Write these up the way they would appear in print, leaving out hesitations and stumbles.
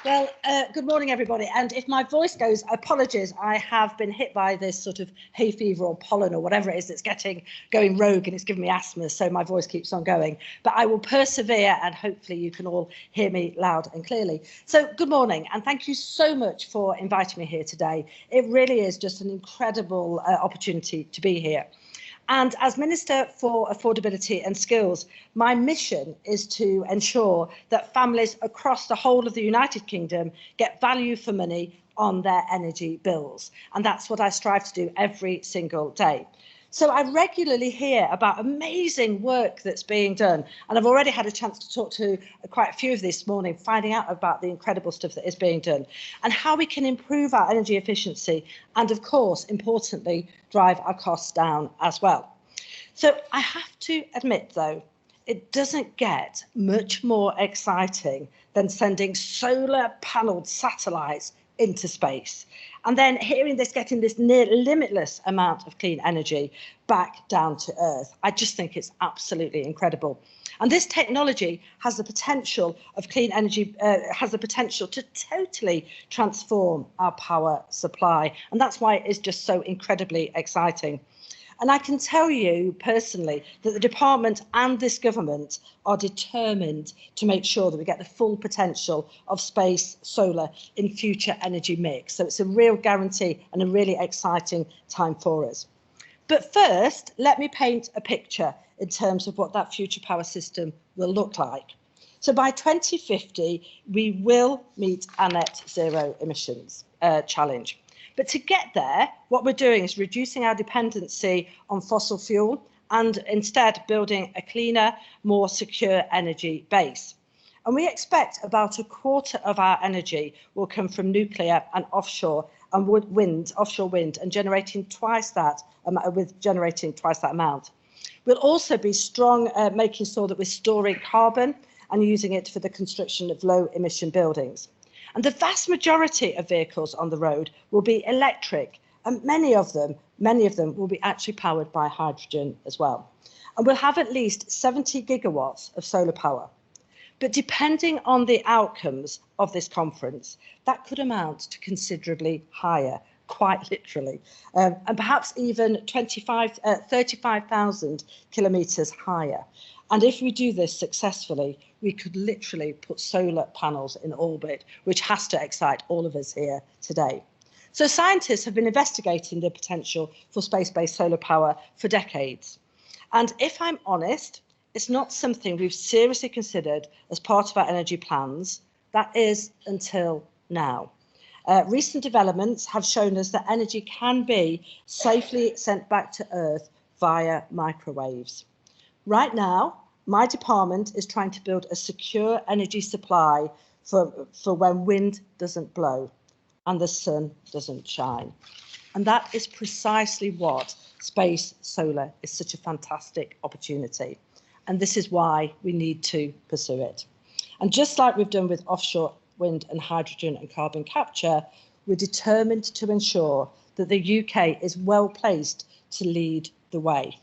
Good morning, everybody. And if my voice goes, apologies, I have been hit by this sort of hay fever or pollen or whatever it is that's going rogue, and it's giving me asthma, so my voice keeps on going. But I will persevere, and hopefully you can all hear me loud and clearly. So good morning, and thank you so much for inviting me here today. It really is just an incredible opportunity to be here. And as Minister for Affordability and Skills, my mission is to ensure that families across the whole of the United Kingdom get value for money on their energy bills. And that's what I strive to do every single day. So I regularly hear about amazing work that's being done, and I've already had a chance to talk to quite a few of this morning, finding out about the incredible stuff that is being done and how we can improve our energy efficiency and, of course, importantly, drive our costs down as well. So I have to admit, though, it doesn't get much more exciting than sending solar panelled satellites into space and then getting this near limitless amount of clean energy back down to Earth. I just think it's absolutely incredible. And this technology has the potential of clean energy, has the potential to totally transform our power supply. And that's why it's just so incredibly exciting. And I can tell you personally that the department and this government are determined to make sure that we get the full potential of space solar in future energy mix. So it's a real guarantee and a really exciting time for us. But first, let me paint a picture in terms of what that future power system will look like. So by 2050, we will meet our net zero emissions challenge. But to get there, what we're doing is reducing our dependency on fossil fuel and instead building a cleaner, more secure energy base. And we expect about a quarter of our energy will come from nuclear and offshore wind, and generating twice that amount. We'll also be strong making sure that we're storing carbon and using it for the construction of low emission buildings. And the vast majority of vehicles on the road will be electric, and many of them will be actually powered by hydrogen as well. And we'll have at least 70 gigawatts of solar power. But depending on the outcomes of this conference, that could amount to considerably higher, quite literally, and perhaps even 35,000 kilometres higher. And if we do this successfully, we could literally put solar panels in orbit, which has to excite all of us here today. So scientists have been investigating the potential for space-based solar power for decades. And if I'm honest, it's not something we've seriously considered as part of our energy plans. That is until now. Recent developments have shown us that energy can be safely sent back to Earth via microwaves. Right now, my department is trying to build a secure energy supply for when wind doesn't blow and the sun doesn't shine. And that is precisely what space solar is such a fantastic opportunity. And this is why we need to pursue it. And just like we've done with offshore wind and hydrogen and carbon capture, we're determined to ensure that the UK is well placed to lead the way.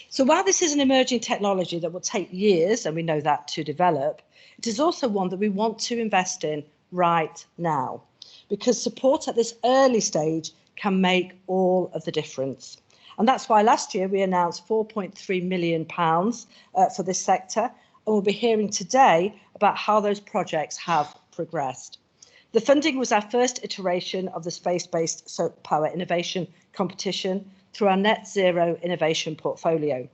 So while this is an emerging technology that will take years, and we know that, to develop, it is also one that we want to invest in right now, because support at this early stage can make all of the difference. And that's why last year we announced £4.3 million for this sector, and we'll be hearing today about how those projects have progressed. The funding was our first iteration of the space-based solar power innovation competition through our net zero innovation portfolio.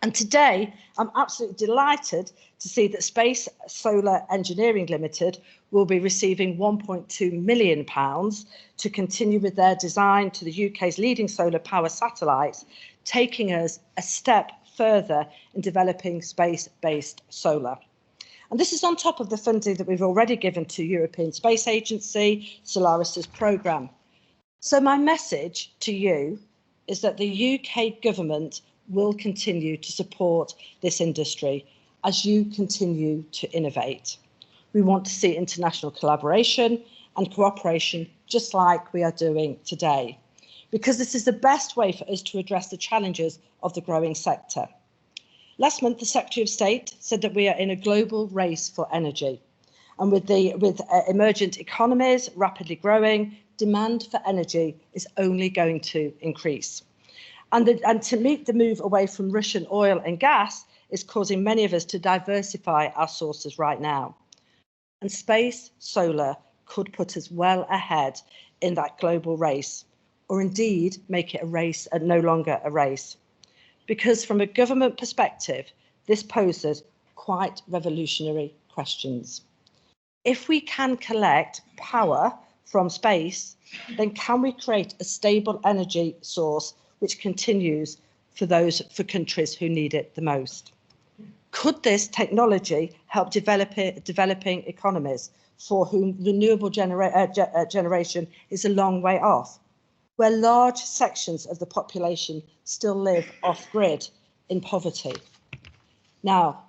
And today, I'm absolutely delighted to see that Space Solar Engineering Limited will be receiving £1.2 million to continue with their design to the UK's leading solar power satellites, taking us a step further in developing space-based solar. And this is on top of the funding that we've already given to European Space Agency, Solaris's programme. So my message to you is that the UK government will continue to support this industry as you continue to innovate. We want to see international collaboration and cooperation just like we are doing today, because this is the best way for us to address the challenges of the growing sector. Last month, the Secretary of State said that we are in a global race for energy. And with emergent economies rapidly growing, demand for energy is only going to increase. And to meet the move away from Russian oil and gas is causing many of us to diversify our sources right now. And space, solar could put us well ahead in that global race, or indeed make it a race and no longer a race. Because from a government perspective, this poses quite revolutionary questions. If we can collect power from space, then can we create a stable energy source which continues for countries who need it the most? Could this technology help developing economies for whom renewable generation is a long way off, where large sections of the population still live off-grid in poverty? Now,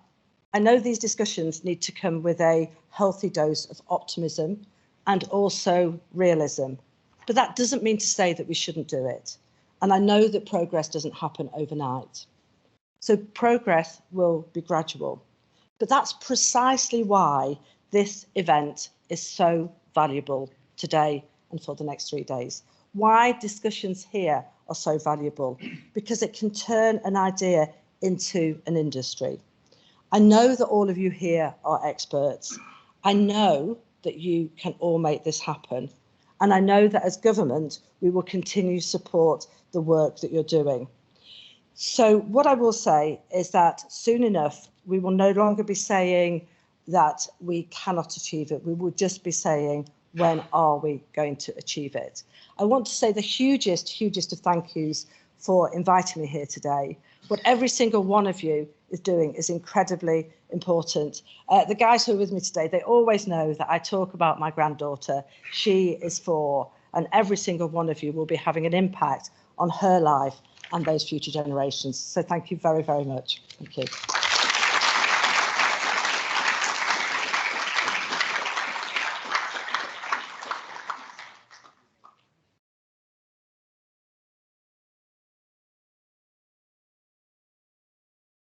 I know these discussions need to come with a healthy dose of optimism and also realism, but that doesn't mean to say that we shouldn't do it. And I know that progress doesn't happen overnight. So progress will be gradual. But that's precisely why this event is so valuable today and for the next 3 days. Why discussions here are so valuable, because it can turn an idea into an industry. I know that all of you here are experts. I know that you can all make this happen. And I know that as government, we will continue to support the work that you're doing. So what I will say is that soon enough, we will no longer be saying that we cannot achieve it. We will just be saying, when are we going to achieve it? I want to say the hugest of thank yous for inviting me here today. What every single one of you is doing is incredibly important. The guys who are with me today, they always know that I talk about my granddaughter. She is 4, and every single one of you will be having an impact on her life and those future generations. So thank you very, very much. Thank you.